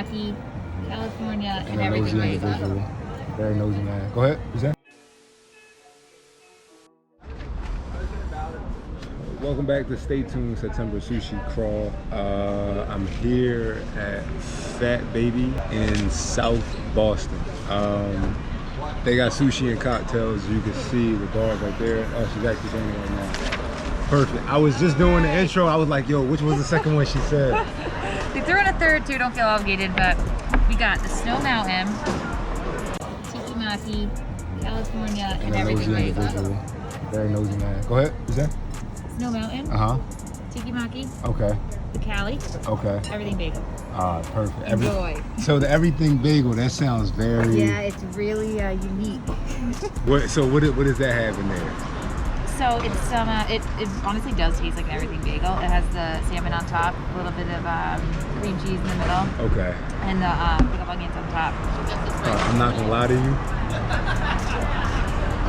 Maki, California, and everything bagel. Very nosy man. Go ahead. Who's that? Welcome back to Stay Tuned September Sushi Crawl. I'm here at Fat Baby in South Boston. They got sushi and cocktails. You can see the bar right there. Oh, she's actually doing it right now. Perfect. I was just doing the intro. I was like, yo, which was the second one she said? We threw in a third too, don't feel obligated, but we got the Snow Mountain, Tiki Maki, California, and everything bagel. Very nosy man. Go ahead. Who's that? Snow Mountain, Tiki Maki, okay, the Cali, okay, everything bagel. Perfect. Enjoy. So the everything bagel, that sounds very... Yeah, it's really unique. What does that have in there? So it's it honestly does taste like an everything bagel. It has the salmon on top, a little bit of cream cheese in the middle. Okay. And the pickled onions on top. I'm not gonna lie to you.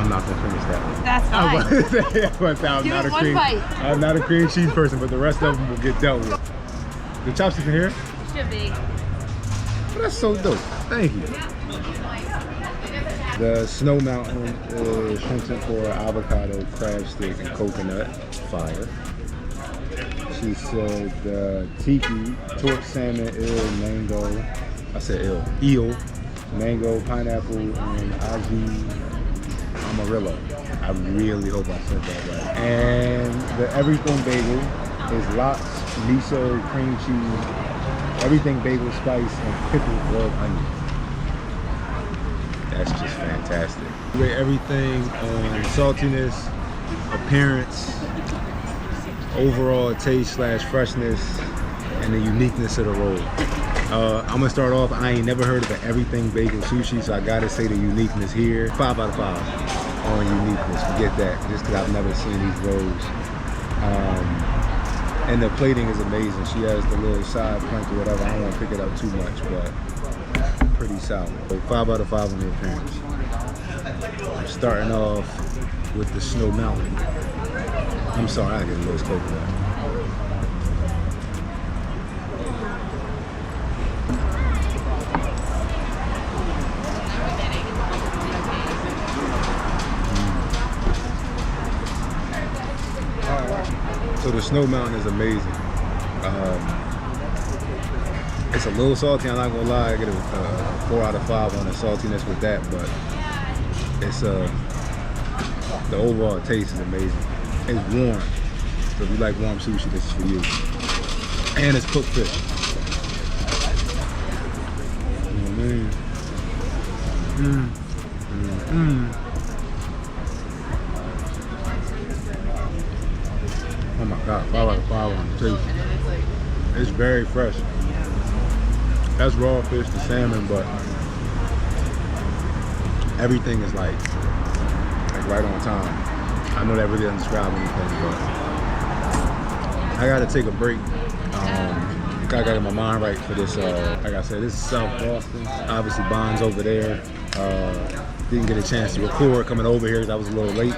I'm not gonna finish that one. That's fine. I'm not a cream cheese person, but the rest of them will get dealt with. The chopsticks in here? Should be. Well, that's so dope. Thank you. The Snow Mountain is shrimp tempura, avocado, crab stick, and coconut. Fire. She said tiki, torch salmon, mango. I said eel, mango, pineapple, and aji amarillo. I really hope I said that right. And the everything bagel is lox, miso, cream cheese, everything bagel spice, and pickled grilled onion. That's just fantastic. We rate everything on saltiness, appearance, overall taste / freshness, and the uniqueness of the roll. I'm gonna start off, I ain't never heard of an everything bagel sushi, so I gotta say the uniqueness here. 5 out of 5 on uniqueness, forget that, just because I've never seen these rolls. And the plating is amazing. She has the little side plank or whatever. I don't want to pick it up too much, but pretty solid. So 5 out of 5 on the appearance. I'm starting off with the Snow Mountain. I'm sorry, I get a little coconut. So the Snow Mountain is amazing. It's a little salty, I'm not gonna lie. I get a 4 out of 5 on the saltiness with that, but it's the overall taste is amazing. It's warm, so if you like warm sushi, this is for you. And it's cooked fish. You know what I mean? Oh my God, 5 out of 5 on the taste. It's very fresh. That's raw fish, the salmon, but everything is like right on time. I know that really doesn't describe anything, but I gotta take a break. I gotta get my mind right for this. Like I said, this is South Boston. Obviously, Bond's over there. Didn't get a chance to record coming over here because I was a little late.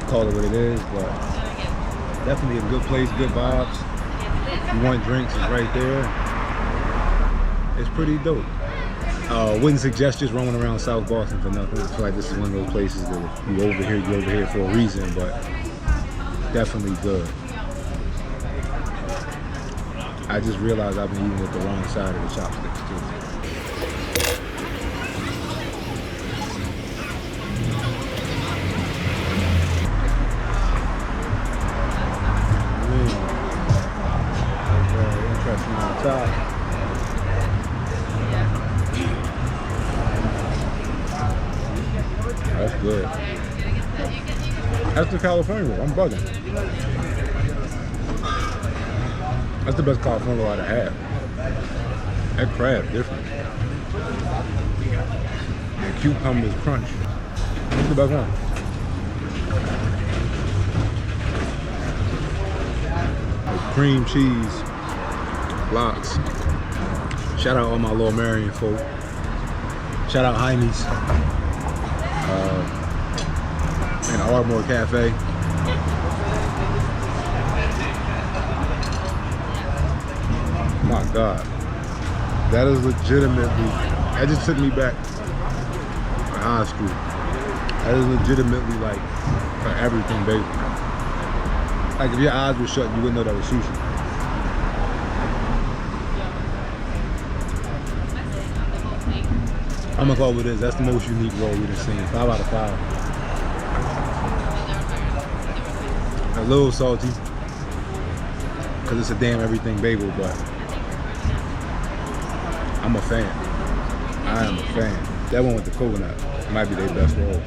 Call it what it is, but definitely a good place, good vibes. If you want drinks, it's right there. It's pretty dope. Wouldn't suggest just roaming around South Boston for nothing. I feel like this is one of those places that if you're over here for a reason, but definitely good. I just realized I've been eating with the wrong side of the chopsticks too. Very interesting on top. That's good. That's the California roll. I'm bugging. That's the best California roll I've had. That crab different. And cucumbers crunch. What's the best one? With cream cheese, lox. Shout out all my Little Marion folk. Shout out Jaime's. And Ardmore Cafe. My God. That is legitimately, that just took me back to high school. That is legitimately like for everything bagel. Like if your eyes were shut, you wouldn't know that was sushi. I'm gonna call it this. That's the most unique roll we've seen. 5 out of 5. A little salty, cause it's a damn everything bagel, but I'm a fan. I am a fan. That one with the coconut might be their best roll.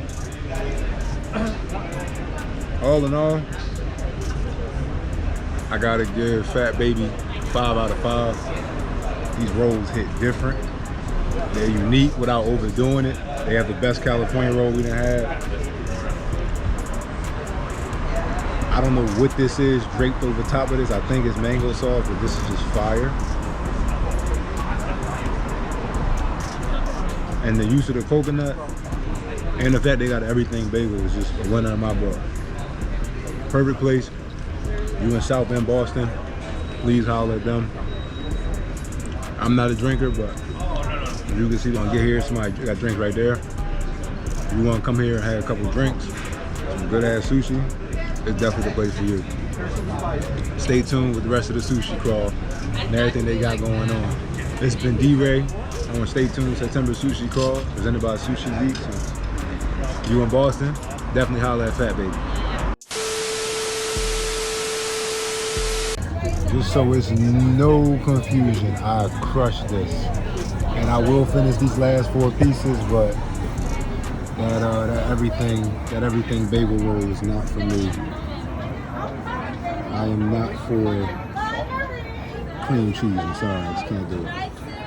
All in all, I gotta give Fat Baby 5 out of 5. These rolls hit different. They're unique without overdoing it. They have the best California roll we done had. I don't know what this is draped over top of this. I think it's mango sauce, but this is just fire. And the use of the coconut and the fact they got everything bagel is just a winner in my book. Perfect place. You in South End, Boston, please holler at them. I'm not a drinker, but you can see, gonna get here, somebody got drinks right there. If you wanna come here and have a couple drinks, some good ass sushi, it's definitely the place for you. Stay tuned with the rest of the Sushi Crawl and everything they got going on. It's been D.Rey. I want to stay tuned. September Sushi Crawl, presented by Sushi Week. So you in Boston, definitely holler at Fat Baby. Just so it's no confusion, I crushed this. And I will finish these last 4 pieces, but that everything bagel roll is not for me. I am not for cream cheese. I'm sorry, I just can't do it.